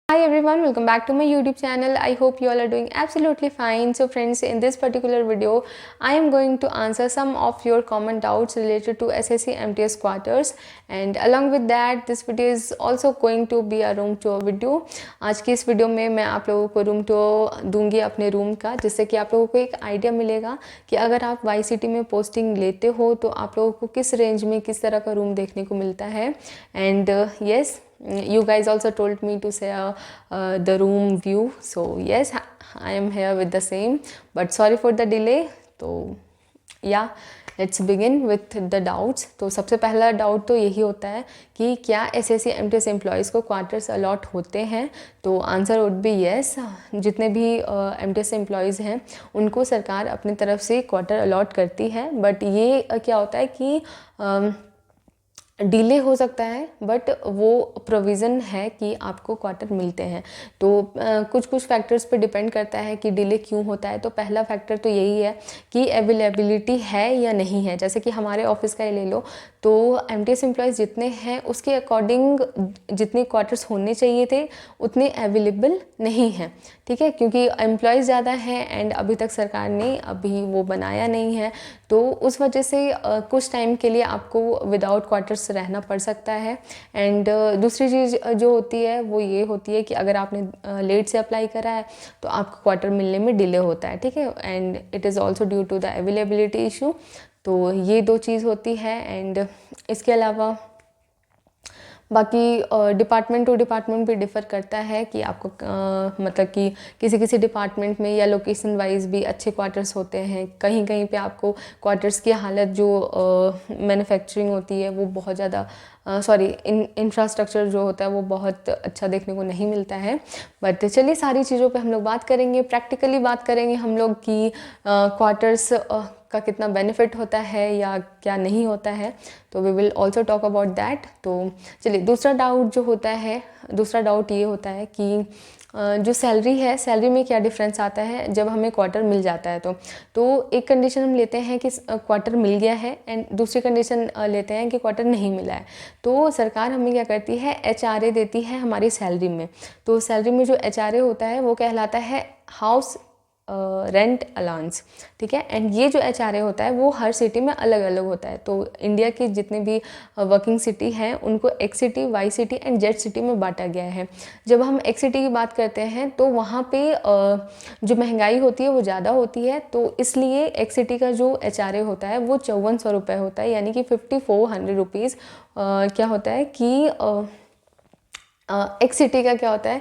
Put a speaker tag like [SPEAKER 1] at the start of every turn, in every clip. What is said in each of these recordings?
[SPEAKER 1] Hi everyone, welcome back to my YouTube channel. I hope you all are doing absolutely fine. So friends, in this particular video, I am going to answer some of your common doubts related to SSC MTS quarters, and along with that, this video is also going to be a room tour video. आज की इस video में मैं आप लोगों को room tour दूंगी अपने रूम का, जिससे कि आप लोगों को एक आइडिया मिलेगा कि अगर आप YCT में पोस्टिंग लेते हो तो आप लोगों को किस रेंज में किस तरह का रूम देखने को मिलता है. And yes, you guys also told me to share the room view, so yes, I am here with the same, but sorry for the delay. तो yeah, let's begin with the doubts. तो सबसे पहला doubt तो यही होता है कि क्या SSC MTS एम्प्लॉयज़ को क्वार्टर्स अलॉट होते हैं. तो आंसर वुड बी येस. जितने भी MTS एम्प्लॉयज़ हैं उनको सरकार अपनी तरफ से क्वार्टर अलॉट करती है, बट ये क्या होता है कि डिले हो सकता है, बट वो प्रोविज़न है कि आपको क्वार्टर मिलते हैं. तो कुछ कुछ फैक्टर्स पे डिपेंड करता है कि डिले क्यों होता है. तो पहला फैक्टर तो यही है कि अवेलेबिलिटी है या नहीं है. जैसे कि हमारे ऑफिस का ही ले लो, तो MTS एम्प्लॉयज़ जितने हैं उसके अकॉर्डिंग जितने क्वार्टर्स होने चाहिए थे उतने अवेलेबल नहीं हैं. ठीक है, क्योंकि एम्प्लॉयज़ ज़्यादा हैं एंड अभी तक सरकार ने अभी वो बनाया नहीं है. तो उस वजह से कुछ टाइम के लिए आपको विदाउट क्वार्टर्स रहना पड़ सकता है. एंड दूसरी चीज़ जो होती है वो ये होती है कि अगर आपने लेट से अप्लाई करा है तो आपको क्वार्टर मिलने में डिले होता है. ठीक है, and it is also due to the availability issue. तो ये दो चीज़ होती है. एंड इसके अलावा बाकी डिपार्टमेंट टू डिपार्टमेंट भी डिफ़र करता है कि आपको मतलब कि किसी किसी डिपार्टमेंट में या लोकेशन वाइज भी अच्छे क्वार्टर्स होते हैं. कहीं कहीं पे आपको क्वार्टर्स की हालत जो मैन्युफैक्चरिंग होती है वो बहुत ज़्यादा इंफ्रास्ट्रक्चर जो होता है वो बहुत अच्छा देखने को नहीं मिलता है. बट चलिए, सारी चीज़ों पे हम लोग बात करेंगे, प्रैक्टिकली बात करेंगे हम लोग कि क्वार्टर्स का कितना बेनिफिट होता है या क्या नहीं होता है. तो we will also talk about that. तो चलिए, दूसरा डाउट ये होता है कि जो सैलरी है, सैलरी में क्या डिफरेंस आता है जब हमें क्वार्टर मिल जाता है. तो एक कंडीशन हम लेते हैं कि क्वार्टर मिल गया है, एंड दूसरी कंडीशन लेते हैं कि क्वार्टर नहीं मिला है. तो सरकार हमें क्या करती है, HRA देती है हमारी सैलरी में. तो सैलरी में जो HRA होता है वो कहलाता है हाउस रेंट अलाउंस. ठीक है, एंड ये जो HRA होता है वो हर सिटी में अलग अलग होता है. तो इंडिया की जितने भी वर्किंग सिटी हैं उनको X city, Y city and Z city में बांटा गया है. जब हम X सिटी की बात करते हैं तो वहाँ पे जो महंगाई होती है वो ज़्यादा होती है. तो इसलिए X सिटी का जो HRA होता है वो 5400 रुपये होता है, यानी कि 5400 रुपीज़ क्या होता है कि X सिटी का क्या होता है,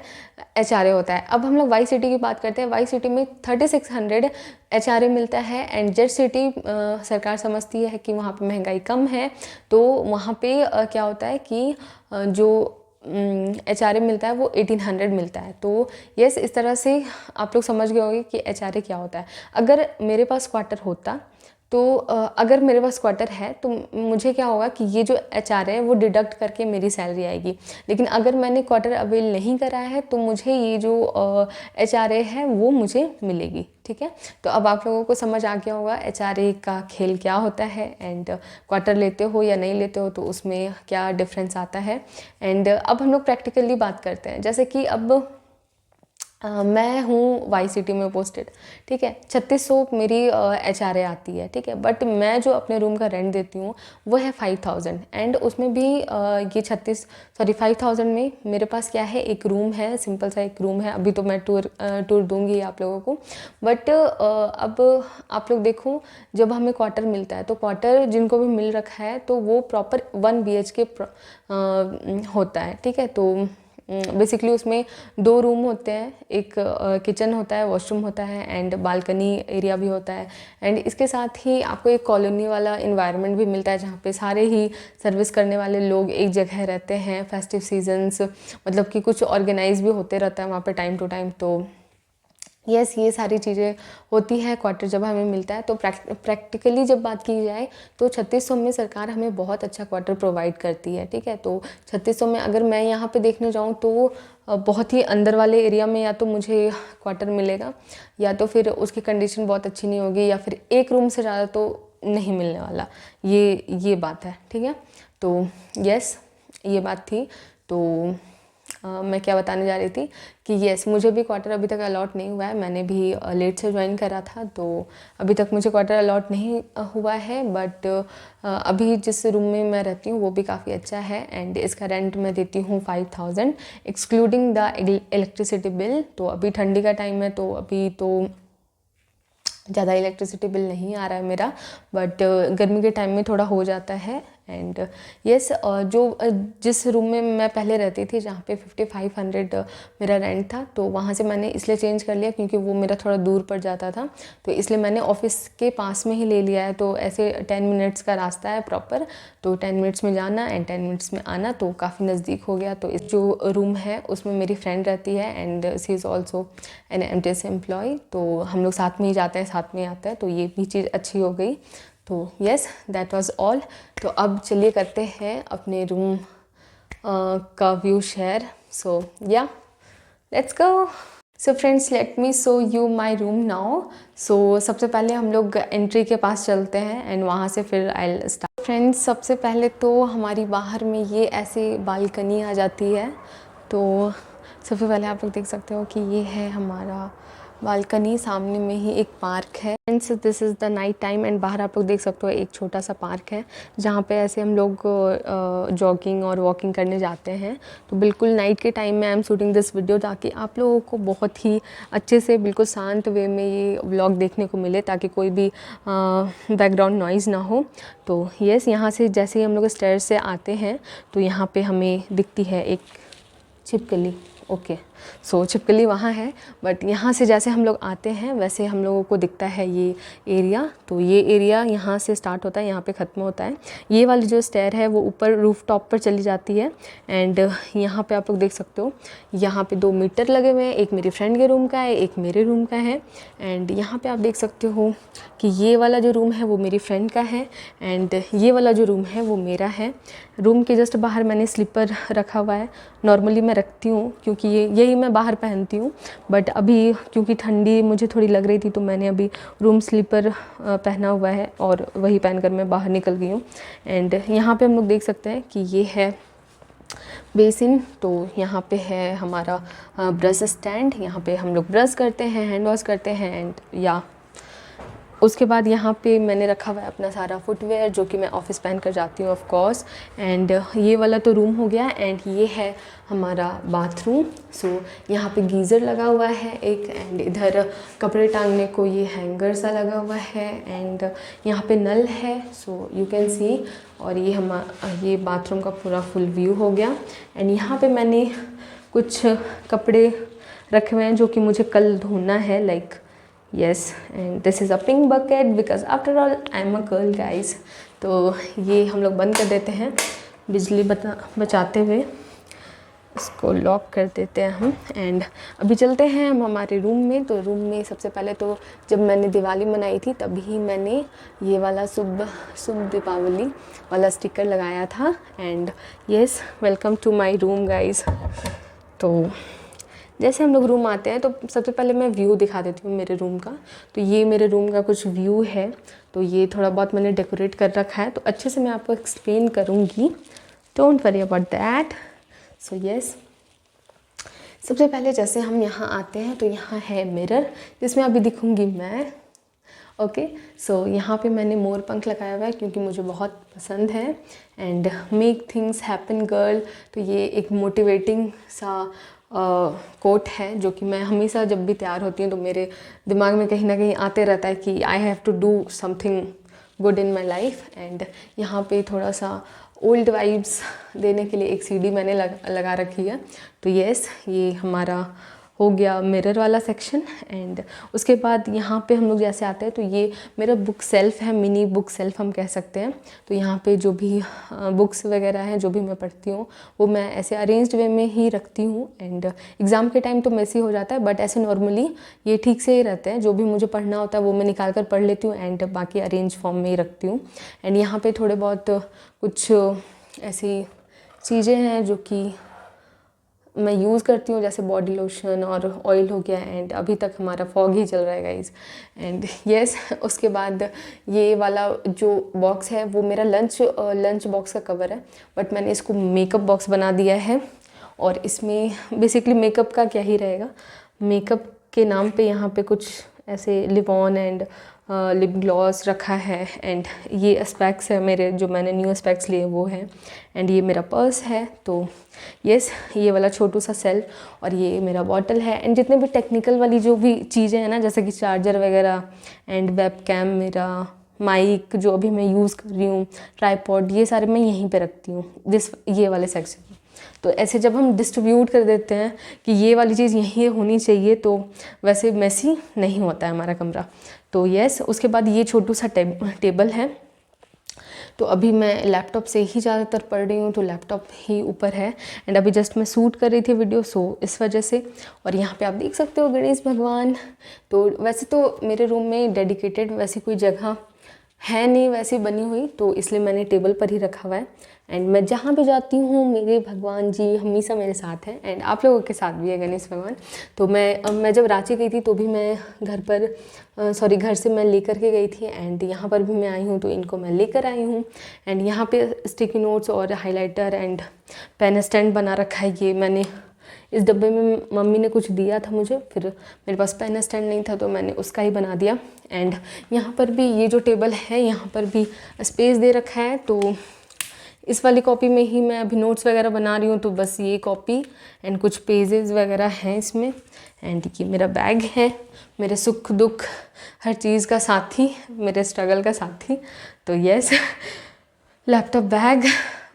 [SPEAKER 1] HRA होता है. अब हम लोग Y सिटी की बात करते हैं. Y सिटी में 3600 HRA मिलता है. एंड Z सिटी सरकार समझती है कि वहाँ पे महंगाई कम है, तो वहाँ पे क्या होता है कि जो HRA मिलता है वो 1800 मिलता है. तो यस, इस तरह से आप लोग समझ गए होंगे कि HRA क्या होता है. अगर मेरे पास क्वार्टर होता तो अगर मेरे पास क्वार्टर है तो मुझे क्या होगा कि ये जो HRA है वो डिडक्ट करके मेरी सैलरी आएगी. लेकिन अगर मैंने क्वार्टर अवेल नहीं करा है तो मुझे ये जो HRA है वो मुझे मिलेगी. ठीक है, तो अब आप लोगों को समझ आ गया होगा HRA का खेल क्या होता है, एंड क्वार्टर लेते हो या नहीं लेते हो तो उसमें क्या डिफरेंस आता है. एंड अब हम लोग प्रैक्टिकली बात करते हैं. जैसे कि अब मैं हूँ Y सिटी में पोस्टेड. ठीक है, 3600 मेरी HRA आती है. ठीक है, बट मैं जो अपने रूम का रेंट देती हूँ वो है 5000. एंड उसमें भी ये 5000 में मेरे पास क्या है, एक रूम है, सिंपल सा एक रूम है. अभी तो मैं टूर दूंगी आप लोगों को. बट अब आप लोग देखो, जब हमें क्वार्टर मिलता है तो क्वार्टर जिनको भी मिल रखा है तो वो प्रॉपर 1 BHK होता है. ठीक है, तो बेसिकली उसमें 2 रूम होते हैं, एक किचन होता है, वॉशरूम होता है एंड बालकनी एरिया भी होता है. एंड इसके साथ ही आपको एक कॉलोनी वाला इन्वायरमेंट भी मिलता है जहाँ पे सारे ही सर्विस करने वाले लोग एक जगह रहते हैं. फेस्टिव सीजन्स मतलब कि कुछ ऑर्गेनाइज भी होते रहता है वहाँ पे टाइम टू टाइम. तो यस, ये सारी चीज़ें होती हैं क्वार्टर जब हमें मिलता है. तो प्रैक्टिकली जब बात की जाए तो 3600 में सरकार हमें बहुत अच्छा क्वार्टर प्रोवाइड करती है. ठीक है, तो 3600 में अगर मैं यहाँ पे देखने जाऊँ तो बहुत ही अंदर वाले एरिया में या तो मुझे क्वार्टर मिलेगा, या तो फिर उसकी कंडीशन बहुत अच्छी नहीं होगी, या फिर एक रूम से ज़्यादा तो नहीं मिलने वाला. ये बात है. ठीक है, तो यस, ये बात थी. तो मैं क्या बताने जा रही थी कि येस, मुझे भी क्वार्टर अभी तक अलॉट नहीं हुआ है। मैंने भी लेट से ज्वाइन करा था, तो अभी तक मुझे क्वार्टर अलॉट नहीं हुआ है। बट अभी जिस रूम में मैं रहती हूँ वो भी काफ़ी अच्छा है, एंड इसका रेंट मैं देती हूँ 5000 एक्सक्लूडिंग द इलेक्ट्रिसिटी बिल। तो अभी ठंडी का टाइम है, तो अभी तो ज़्यादा इलेक्ट्रिसिटी बिल नहीं आ रहा है मेरा, बट गर्मी के टाइम में थोड़ा हो जाता है। एंड येस, जो जिस रूम में मैं पहले रहती थी जहाँ पे 5500 मेरा रेंट था, तो वहाँ से मैंने इसलिए चेंज कर लिया क्योंकि वो मेरा थोड़ा दूर पड़ जाता था, तो इसलिए मैंने ऑफिस के पास में ही ले लिया है। तो ऐसे 10 मिनट्स का रास्ता है प्रॉपर, तो 10 मिनट्स में जाना एंड 10 मिनट्स में आना, तो काफ़ी नज़दीक हो गया। तो इस जो रूम है उसमें मेरी फ्रेंड रहती है and she is also an MTS employ, तो हम लोग साथ में ही जाते हैं, साथ में आते हैं, तो ये भी चीज़ अच्छी हो गई। तो येस, दैट वाज ऑल। तो अब चलिए करते हैं अपने रूम का view share. So yeah, let's go. So friends, let me show you my room now. So सबसे पहले हम लोग एंट्री के पास चलते हैं एंड वहाँ से फिर आई विल स्टार्ट। फ्रेंड्स, सबसे पहले तो हमारी बाहर में ये ऐसे बालकनी आ जाती है। तो सबसे पहले आप लोग देख सकते हो कि ये है हमारा बालकनी, सामने में ही एक पार्क है। Friends, this is the night time and बाहर आप लोग देख सकते हो एक छोटा सा पार्क है जहाँ पे ऐसे हम लोग जॉगिंग और वॉकिंग करने जाते हैं। तो बिल्कुल नाइट के टाइम में I am shooting this video ताकि आप लोगों को बहुत ही अच्छे से बिल्कुल शांत वे में ये व्लॉग देखने को मिले, ताकि कोई भी बैकग्राउंड नॉइज़ ना हो। तो येस, यहाँ से जैसे ही हम लोग स्टेयर से आते हैं तो यहाँ पे हमें दिखती है एक छिपकली। ओके, सो छिपकली वहाँ है, बट यहाँ से जैसे हम लोग आते हैं वैसे हम लोगों को दिखता है ये एरिया। तो ये एरिया यहाँ से स्टार्ट होता है, यहाँ पे ख़त्म होता है। ये वाली जो स्टेयर है वो ऊपर रूफ टॉप पर चली जाती है। एंड यहाँ पे आप लोग देख सकते हो, यहाँ पे 2 मीटर लगे हुए हैं, एक मेरी फ्रेंड के रूम का है, एक मेरे रूम का है। एंड यहाँ पे आप देख सकते हो कि ये वाला जो रूम है वो मेरी फ्रेंड का है एंड ये वाला जो रूम है वो मेरा है। रूम के जस्ट बाहर मैंने स्लीपर रखा हुआ है। नॉर्मली मैं रखती हूँ क्योंकि यही मैं बाहर पहनती हूँ, बट अभी क्योंकि ठंडी मुझे थोड़ी लग रही थी तो मैंने अभी रूम स्लीपर पहना हुआ है और वही पहनकर मैं बाहर निकल गई हूँ। एंड यहाँ पे हम लोग देख सकते हैं कि ये है बेसिन। तो यहाँ पे है हमारा ब्रश स्टैंड, यहाँ पे हम लोग ब्रश करते हैं, हैंड वॉश करते हैं। एंड या उसके बाद यहाँ पे मैंने रखा हुआ है अपना सारा फुटवेयर जो कि मैं ऑफिस पहन कर जाती हूँ ऑफ कोर्स। एंड ये वाला तो रूम हो गया एंड ये है हमारा बाथरूम। सो यहाँ पे गीज़र लगा हुआ है एक, एंड इधर कपड़े टांगने को ये हैंगर सा लगा हुआ है एंड यहाँ पे नल है, सो यू कैन सी। और ये बाथरूम का पूरा फुल व्यू हो गया। एंड यहाँ पे मैंने कुछ कपड़े रखे हुए हैं जो कि मुझे कल धोना है, like yes, and this is a pink bucket because after all I'm a girl guys। तो ये हम लोग बंद कर देते हैं बिजली बचाते हुए, इसको लॉक कर देते हैं हम। एंड अभी चलते हैं हम हमारे रूम में। तो रूम में सबसे पहले तो जब मैंने दिवाली मनाई थी तभी मैंने ये वाला शुभ दीपावली वाला स्टिकर लगाया था। And yes, welcome to my room guys. तो जैसे हम लोग रूम आते हैं तो सबसे पहले मैं व्यू दिखा देती हूँ मेरे रूम का। तो ये मेरे रूम का कुछ व्यू है। तो ये थोड़ा बहुत मैंने डेकोरेट कर रखा है, तो अच्छे से मैं आपको एक्सप्लेन करूँगी, don't worry about that. So yes, सबसे पहले जैसे हम यहाँ आते हैं तो यहाँ है मिरर जिसमें अभी दिखूँगी मैं। ओके, सो यहाँ पे मैंने मोर पंख लगाया हुआ है क्योंकि मुझे बहुत पसंद है। And make things happen girl, तो ये एक मोटिवेटिंग सा कोट है जो कि मैं हमेशा जब भी तैयार होती हूँ तो मेरे दिमाग में कहीं ना कहीं आते रहता है कि I have to do something good in my life. And यहाँ पे थोड़ा सा ओल्ड वाइब्स देने के लिए एक सीडी मैंने लगा रखी है। तो येस, ये हमारा हो गया मिरर वाला सेक्शन। एंड उसके बाद यहाँ पे हम लोग जैसे आते हैं तो ये मेरा बुक सेल्फ है, मिनी बुक सेल्फ हम कह सकते हैं। तो यहाँ पे जो भी बुक्स वगैरह हैं जो भी मैं पढ़ती हूँ वो मैं ऐसे अरेंज्ड वे में ही रखती हूँ। एंड एग्ज़ाम के टाइम तो मेसी हो जाता है, बट ऐसे नॉर्मली ये ठीक से ही रहते हैं। जो भी मुझे पढ़ना होता है वो मैं निकाल कर पढ़ लेती हूँ एंड बाकी अरेंज फॉर्म में ही रखती हूँ। एंड यहाँ पर थोड़े बहुत कुछ ऐसी चीज़ें हैं जो कि मैं यूज़ करती हूँ, जैसे बॉडी लोशन और ऑयल हो गया। एंड अभी तक हमारा फॉग ही चल रहा है गाइज। एंड येस, उसके बाद ये वाला जो बॉक्स है वो मेरा लंच बॉक्स का कवर है, बट मैंने इसको मेकअप बॉक्स बना दिया है। और इसमें बेसिकली मेकअप का क्या ही रहेगा, मेकअप के नाम पे यहाँ पे कुछ ऐसे lip on and lip gloss रखा है। एंड ये स्पेक्स है मेरे, जो मैंने न्यू स्पेक्स लिए वो है। एंड ये मेरा पर्स है। तो यस, ये वाला छोटू सा सेल, और ये मेरा बॉटल है। एंड जितने भी टेक्निकल वाली जो भी चीज़ें हैं ना, जैसे कि चार्जर वगैरह एंड वेब कैम, मेरा माइक जो अभी मैं यूज़ कर रही हूँ, ट्राइपॉड, ये सारे मैं यहीं पे रखती हूँ ये वाले सेक्शन में। तो ऐसे जब हम डिस्ट्रीब्यूट कर देते हैं कि ये वाली चीज़ यहीं होनी चाहिए, तो वैसे मैसी नहीं होता है हमारा कमरा। तो यस, उसके बाद ये छोटू सा टेबल है। तो अभी मैं लैपटॉप से ही ज़्यादातर पढ़ रही हूँ, तो लैपटॉप ही ऊपर है। एंड अभी जस्ट मैं शूट कर रही थी वीडियो, सो इस वजह से। और यहाँ पे आप देख सकते हो गणेश भगवान। तो वैसे तो मेरे रूम में डेडिकेटेड वैसी कोई जगह है नहीं वैसी बनी हुई, तो इसलिए मैंने टेबल पर ही रखा हुआ है। एंड मैं जहाँ भी जाती हूँ मेरे भगवान जी हमेशा मेरे साथ हैं, एंड आप लोगों के साथ भी है गणेश भगवान। तो मैं जब रांची गई थी तो भी मैं घर से मैं लेकर के गई थी, एंड यहाँ पर भी मैं आई हूँ तो इनको मैं लेकर आई हूँ। एंड यहाँ पे स्टिकी नोट्स और हाइलाइटर एंड पेन स्टैंड बना रखा है। ये मैंने इस डब्बे में मम्मी ने कुछ दिया था मुझे, फिर मेरे पास पेन स्टैंड नहीं था तो मैंने उसका ही बना दिया। एंड यहाँ पर भी ये जो टेबल है यहाँ पर भी स्पेस दे रखा है, तो इस वाली कॉपी में ही मैं अभी नोट्स वगैरह बना रही हूँ। तो बस ये कॉपी एंड कुछ पेजेस वगैरह हैं इसमें। एंड ये मेरा बैग है, मेरे सुख दुख हर चीज़ का साथी, मेरे स्ट्रगल का साथी। तो यस, लैपटॉप बैग।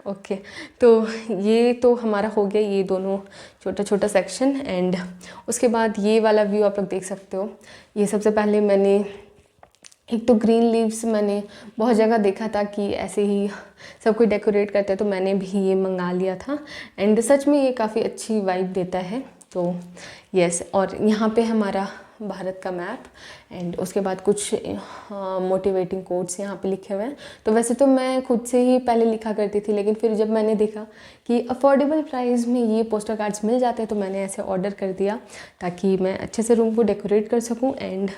[SPEAKER 1] ओके, तो ये तो हमारा हो गया ये दोनों छोटा छोटा सेक्शन। एंड उसके बाद ये वाला व्यू आप लोग देख सकते हो। ये सबसे पहले मैंने एक तो ग्रीन लीव्स मैंने बहुत जगह देखा था कि ऐसे ही सब कोई डेकोरेट करते हैं, तो मैंने भी ये मंगा लिया था। एंड सच में ये काफ़ी अच्छी वाइब देता है। तो यस, और यहाँ पे हमारा भारत का मैप। एंड उसके बाद कुछ मोटिवेटिंग कोट्स यहाँ पे लिखे हुए हैं। तो वैसे तो मैं खुद से ही पहले लिखा करती थी, लेकिन फिर जब मैंने देखा कि अफोर्डेबल प्राइस में ये पोस्टर कार्ड्स मिल जाते हैं, तो मैंने ऐसे ऑर्डर कर दिया ताकि मैं अच्छे से रूम को डेकोरेट कर सकूँ। एंड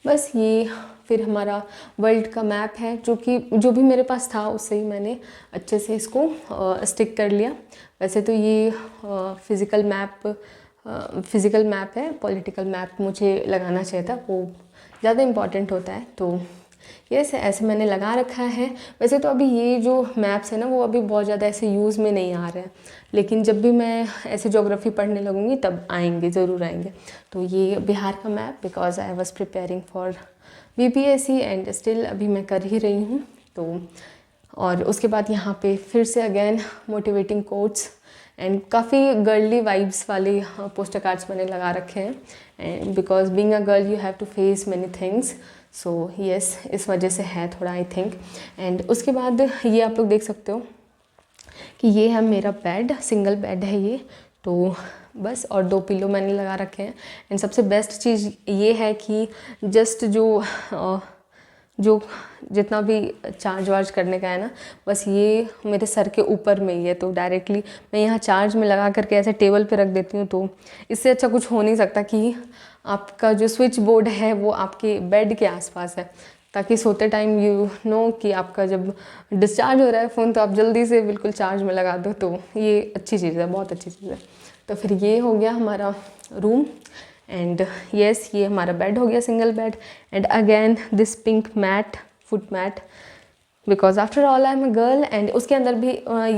[SPEAKER 1] बस ये फिर हमारा वर्ल्ड का मैप है, जो भी मेरे पास था उससे ही मैंने अच्छे से इसको स्टिक कर लिया। वैसे तो ये फिज़िकल मैप है, पॉलिटिकल मैप मुझे लगाना चाहिए था, वो ज़्यादा इम्पॉर्टेंट होता है। तो ये ऐसे मैंने लगा रखा है। वैसे तो अभी ये जो मैप्स है ना, वो अभी बहुत ज़्यादा ऐसे यूज़ में नहीं आ रहे हैं, लेकिन जब भी मैं ऐसे ज्योग्राफी पढ़ने लगूँगी तब आएंगे, ज़रूर आएंगे। तो ये बिहार का map, because I was preparing for BPSC and still अभी मैं कर ही रही हूँ। तो और उसके बाद यहाँ पे फिर से अगेन मोटिवेटिंग कोट्स एंड काफ़ी गर्ली वाइब्स वाले पोस्टर कार्ड्स मैंने लगा रखे हैं। And because being a girl you have to face many things, so yes, इस वजह से है थोड़ा आई थिंक। एंड उसके बाद ये आप लोग देख सकते हो कि ये है मेरा बेड, सिंगल बेड है ये। तो बस, और 2 पिलो मैंने लगा रखे हैं। एंड सबसे बेस्ट चीज़ ये है कि जस्ट जो जितना भी चार्ज वार्ज करने का है ना, बस ये मेरे सर के ऊपर में ही है। तो डायरेक्टली मैं यहाँ चार्ज में लगा करके ऐसे टेबल पे रख देती हूँ। तो इससे अच्छा कुछ हो नहीं सकता कि आपका जो स्विच बोर्ड है वो आपके बेड के आसपास है, ताकि सोते टाइम यू नो कि आपका जब डिस्चार्ज हो रहा है फ़ोन, तो आप जल्दी से बिल्कुल चार्ज में लगा दो। तो ये अच्छी चीज़ है, बहुत अच्छी चीज़ है। तो फिर ये हो गया हमारा रूम। एंड यस, ये हमारा बेड हो गया, single bed. And again this pink mat, foot mat, because after all I am a girl. And उसके अंदर भी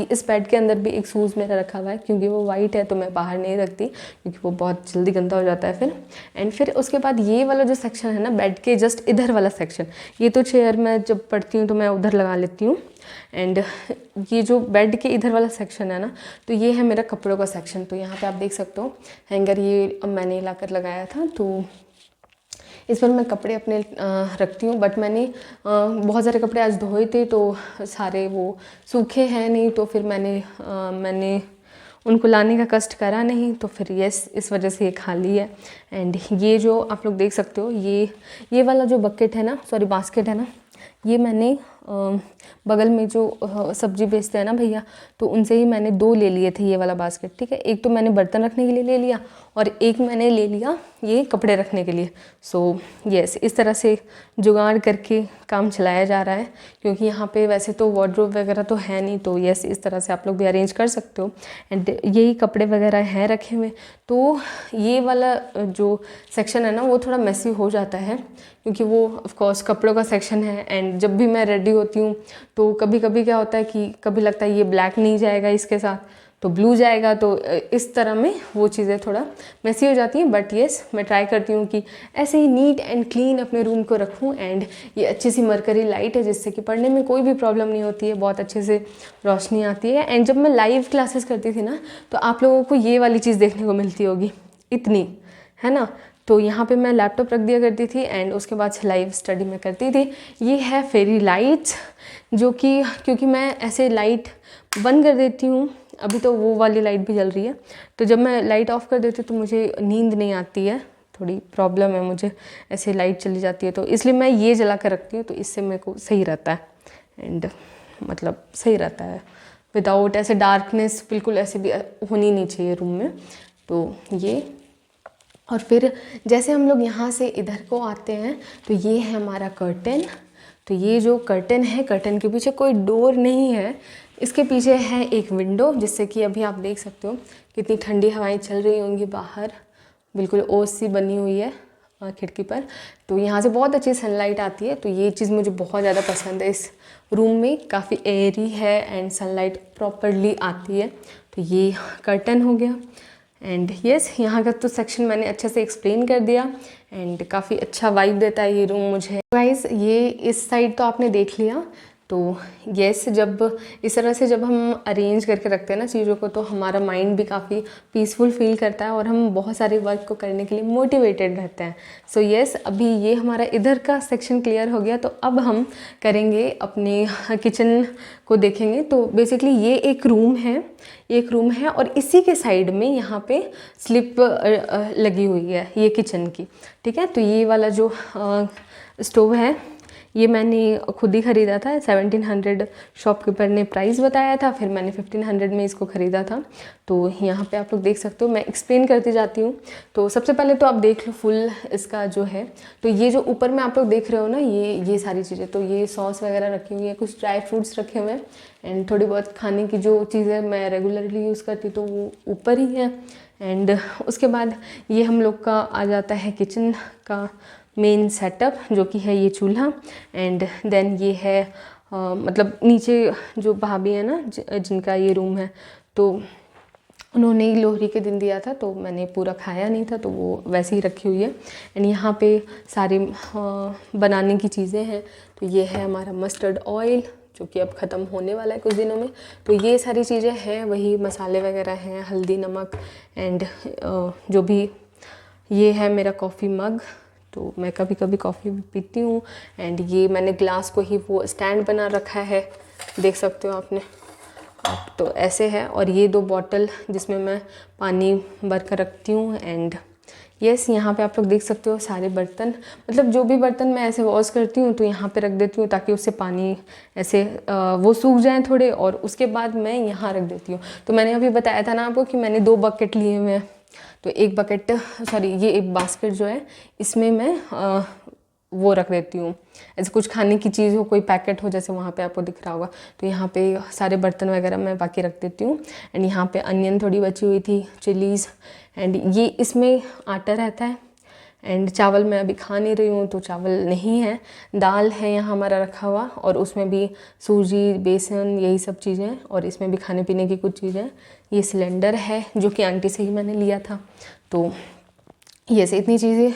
[SPEAKER 1] इस बेड के अंदर भी एक शूज़ मेरा रखा हुआ है, क्योंकि वो वाइट है तो मैं बाहर नहीं रखती, क्योंकि वो बहुत जल्दी गंदा हो जाता है फिर। एंड फिर उसके बाद ये वाला जो सेक्शन है ना, बेड के जस्ट इधर वाला सेक्शन, ये तो चेयर मैं जब पढ़ती हूँ तो मैं उधर लगा लेती हूँ। एंड ये जो बेड के इधर वाला सेक्शन है ना, तो ये है मेरा कपड़ों का सेक्शन। तो यहाँ पे आप देख सकते हो हैंगर, ये मैंने लाकर लगाया था, तो इस पर मैं कपड़े अपने रखती हूँ। बट मैंने बहुत सारे कपड़े आज धोए थे, तो सारे वो सूखे हैं नहीं, तो फिर मैंने उनको लाने का कष्ट करा नहीं, तो फिर यस, इस वजह से ये खाली है। एंड ये जो आप लोग देख सकते हो, ये वाला जो बकेट है ना, सॉरी बास्केट है ना, ये मैंने बगल में जो सब्जी बेचते हैं ना भैया, तो उनसे ही मैंने 2 ले लिए थे ये वाला बास्केट, ठीक है। एक तो मैंने बर्तन रखने के लिए ले लिया और एक मैंने ले लिया ये कपड़े रखने के लिए। सो यस, इस तरह से जुगाड़ करके काम चलाया जा रहा है, क्योंकि यहाँ पे वैसे तो वार्डरोब वगैरह तो है नहीं। तो यस, इस तरह से आप लोग भी अरेंज कर सकते हो। एंड यही कपड़े वगैरह हैं रखे हुए। तो ये वाला जो सेक्शन है ना, वो थोड़ा मेसी हो जाता है, क्योंकि वो ऑफ कोर्स कपड़ों का सेक्शन है। एंड जब भी मैं रेडी होती हूँ तो कभी कभी क्या होता है कि कभी लगता है ये ब्लैक नहीं जाएगा इसके साथ, तो ब्लू जाएगा। तो इस तरह में वो चीज़ें थोड़ा मेसी हो जाती हैं। बट येस, मैं ट्राई करती हूँ कि ऐसे ही नीट एंड क्लीन अपने रूम को रखूँ। एंड ये अच्छी सी मरकरी लाइट है, जिससे कि पढ़ने में कोई भी प्रॉब्लम नहीं होती है, बहुत अच्छे से रोशनी आती है। एंड जब मैं लाइव क्लासेस करती थी ना, तो आप लोगों को ये वाली चीज़ देखने को मिलती होगी, इतनी, है ना। तो यहाँ पे मैं लैपटॉप रख दिया करती थी एंड उसके बाद लाइव स्टडी में करती थी। ये है फेरी लाइट्स, जो कि क्योंकि मैं ऐसे लाइट बंद कर देती हूँ, अभी तो वो वाली लाइट भी जल रही है, तो जब मैं लाइट ऑफ कर देती हूँ तो मुझे नींद नहीं आती है, थोड़ी प्रॉब्लम है मुझे, ऐसे लाइट चली जाती है। तो इसलिए मैं ये जला कर रखती हूँ, तो इससे मेरे को सही रहता है। एंड मतलब सही रहता है, विदाउट ऐसे डार्कनेस बिल्कुल ऐसे भी होनी नहीं चाहिए रूम में। तो ये, और फिर जैसे हम लोग यहाँ से इधर को आते हैं तो ये है हमारा कर्टन। तो ये जो कर्टन है, कर्टन के पीछे कोई डोर नहीं है, इसके पीछे है एक विंडो, जिससे कि अभी आप देख सकते हो कितनी ठंडी हवाएं चल रही होंगी बाहर, बिल्कुल ओस सी बनी हुई है खिड़की पर। तो यहाँ से बहुत अच्छी सनलाइट आती है। तो ये चीज़ मुझे बहुत ज़्यादा पसंद है इस रूम में, काफ़ी एयरी है एंड सनलाइट प्रॉपरली आती है। तो ये कर्टन हो गया। एंड यस, यहाँ का तो सेक्शन मैंने अच्छे से एक्सप्लेन कर दिया एंड काफ़ी अच्छा वाइब देता है ये रूम मुझे। गाइस, ये इस साइड तो आपने देख लिया। तो यस, जब इस तरह से जब हम अरेंज करके रखते हैं ना चीज़ों को, तो हमारा माइंड भी काफ़ी पीसफुल फील करता है और हम बहुत सारे वर्क को करने के लिए मोटिवेटेड रहते हैं। सो यस, अभी ये हमारा इधर का सेक्शन क्लियर हो गया। तो अब हम करेंगे अपने किचन को देखेंगे। तो बेसिकली ये एक रूम है और इसी के साइड में यहाँ पे स्लिप लगी हुई है ये किचन की, ठीक है। तो ये वाला जो स्टोव है, ये मैंने खुद ही ख़रीदा था। 1700 शॉपकीपर ने प्राइस बताया था, फिर मैंने 1500 में इसको ख़रीदा था। तो यहाँ पे आप लोग देख सकते हो, मैं एक्सप्लेन करती जाती हूँ। तो सबसे पहले तो आप देख लो फुल इसका जो है। तो ये जो ऊपर में आप लोग देख रहे हो ना, ये सारी चीज़ें, तो ये सॉस वगैरह रखी हुई है, कुछ ड्राई फ्रूट्स रखे हुए हैं एंड थोड़ी बहुत खाने की जो चीज़ें मैं रेगुलरली यूज़ करती हूँ, तो वो ऊपर ही है। एंड उसके बाद ये हम लोग का आ जाता है किचन का मेन सेटअप, जो कि है ये चूल्हा। एंड देन ये है मतलब नीचे जो भाभी है ना जिनका ये रूम है, तो उन्होंने ही लोहरी के दिन दिया था, तो मैंने पूरा खाया नहीं था, तो वो वैसे ही रखी हुई है। एंड यहाँ पे सारे बनाने की चीज़ें हैं। तो ये है हमारा मस्टर्ड ऑयल, जो कि अब ख़त्म होने वाला है कुछ दिनों में। तो ये सारी चीज़ें हैं, वही मसाले वगैरह हैं, हल्दी, नमक एंड जो भी। ये है मेरा कॉफ़ी मग, तो मैं कभी कभी कॉफ़ी भी पीती हूँ। एंड ये मैंने ग्लास को ही वो स्टैंड बना रखा है, देख सकते हो आपने आप। तो ऐसे है। और ये 2 बॉटल जिसमें मैं पानी भर कर रखती हूँ। एंड यस, यहाँ पे आप लोग देख सकते हो सारे बर्तन, मतलब जो भी बर्तन मैं ऐसे वॉश करती हूँ तो यहाँ पे रख देती हूँ, ताकि उससे पानी ऐसे वो सूख जाए थोड़े, और उसके बाद मैं यहाँ रख देती हूँ। तो मैंने अभी बताया था ना आपको कि मैंने 2 बकेट लिए हुए हैं। तो एक बकेट, सॉरी, ये एक बास्केट जो है, इसमें मैं वो रख देती हूँ, ऐसे कुछ खाने की चीज़ हो, कोई पैकेट हो, जैसे वहाँ पे आपको दिख रहा होगा। तो यहाँ पे सारे बर्तन वगैरह मैं बाकी रख देती हूँ। एंड यहाँ पे अनियन थोड़ी बची हुई थी, चिलीज़, एंड ये इसमें आटा रहता है। एंड चावल मैं अभी खा नहीं रही हूँ, तो चावल नहीं है, दाल है यहाँ हमारा रखा हुआ, और उसमें भी सूजी, बेसन, यही सब चीज़ें हैं। और इसमें भी खाने पीने की कुछ चीज़ें। ये सिलेंडर है, जो कि आंटी से ही मैंने लिया था। तो ये से इतनी चीज़ें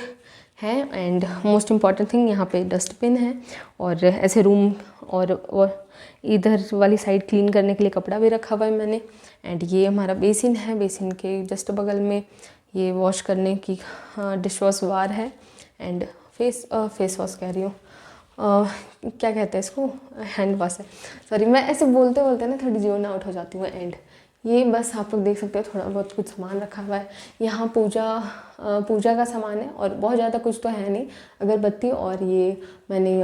[SPEAKER 1] हैं। एंड मोस्ट इम्पॉर्टेंट थिंग, यहाँ पे डस्टबिन है, और ऐसे रूम और इधर वाली साइड क्लीन करने के लिए कपड़ा भी रखा हुआ है मैंने। एंड ये हमारा बेसिन है, बेसिन के जस्ट बगल में ये वॉश करने की डिश वॉश बार है। एंड फेस वॉश कह रही हूँ, क्या कहते हैं इसको, हैंड वॉश है, सॉरी। मैं ऐसे बोलते बोलते ना थोड़ी जोन आउट हो जाती हूँ। एंड ये बस आप लोग देख सकते हो, थोड़ा बहुत कुछ सामान रखा हुआ है यहाँ, पूजा का सामान है, और बहुत ज़्यादा कुछ तो है नहीं, अगरबत्ती, और ये मैंने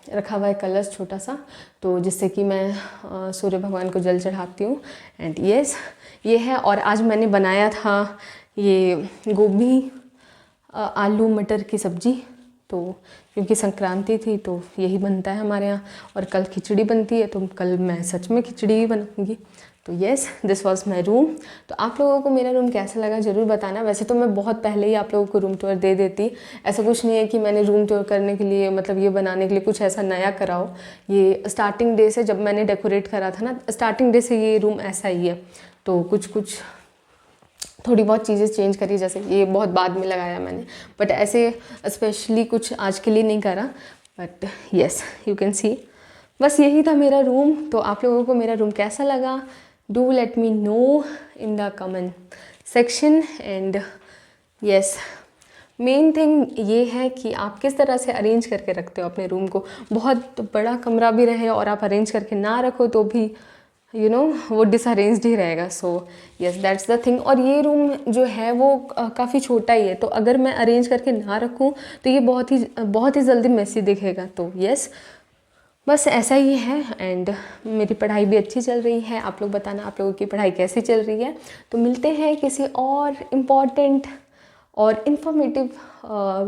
[SPEAKER 1] रखा हुआ है कलश छोटा सा, तो जिससे कि मैं सूर्य भगवान को जल चढ़ाती हूँ। एंड यस, ये है। और आज मैंने बनाया था ये गोभी आलू मटर की सब्ज़ी, तो क्योंकि संक्रांति थी तो यही बनता है हमारे यहाँ। और कल खिचड़ी बनती है, तो कल मैं सच में खिचड़ी ही बनाऊंगी। तो yes, this was my room. तो आप लोगों को मेरा रूम कैसा लगा ज़रूर बताना। वैसे तो मैं बहुत पहले ही आप लोगों को रूम टूर दे देती, ऐसा कुछ नहीं है कि मैंने रूम टूर करने के लिए मतलब ये बनाने के लिए कुछ ऐसा नया कराओ। ये स्टार्टिंग डे से जब मैंने डेकोरेट करा था ना, स्टार्टिंग डे से ये रूम ऐसा ही है। तो कुछ थोड़ी बहुत चीज़ें चेंज करी, जैसे ये बहुत बाद में लगाया मैंने, बट ऐसे स्पेशली कुछ आज के लिए नहीं करा। But yes, you can see, बस यही था मेरा रूम। तो आप लोगों को मेरा रूम कैसा लगा, do let me know in the comment section. And yes, main thing ये है कि आप किस तरह से अरेंज करके रखते हो अपने रूम को। बहुत बड़ा कमरा भी रहे और आप अरेंज करके ना रखो तो भी वो डिसअरेंज्ड ही रहेगा। So yes, that's the thing. और ये रूम जो है वो काफ़ी छोटा ही है, तो अगर मैं अरेंज करके ना रखूँ तो ये बहुत ही जल्दी मेसी दिखेगा। तो यस, बस ऐसा ही है। एंड मेरी पढ़ाई भी अच्छी चल रही है। आप लोग बताना आप लोगों की पढ़ाई कैसी चल रही है। तो मिलते हैं किसी और इम्पॉर्टेंट और informative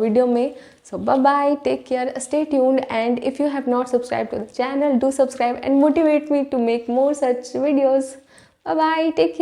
[SPEAKER 1] video में. So bye bye, take care, stay tuned, and if you have not subscribed to the channel, do subscribe and motivate me to make more such videos. Bye bye, take care.